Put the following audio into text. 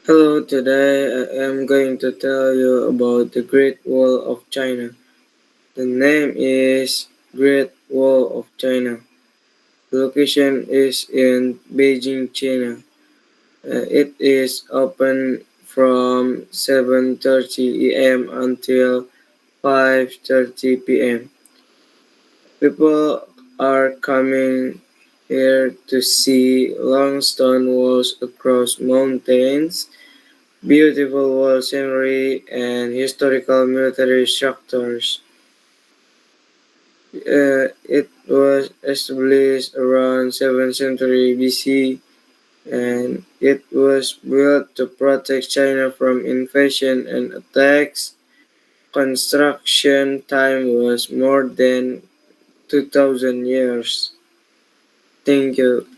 Hello, today I am going to tell you about the Great Wall of China. The name is Great Wall of China. The location is in Beijing, China. It is open from 7:30 a.m. until 5:30 p.m. People are coming here to see long stone walls across mountains, beautiful wall scenery, and historical military structures. It was established around 7th century BC, and it was built to protect China from invasion and attacks. Construction time was more than 2,000 years. Thank you.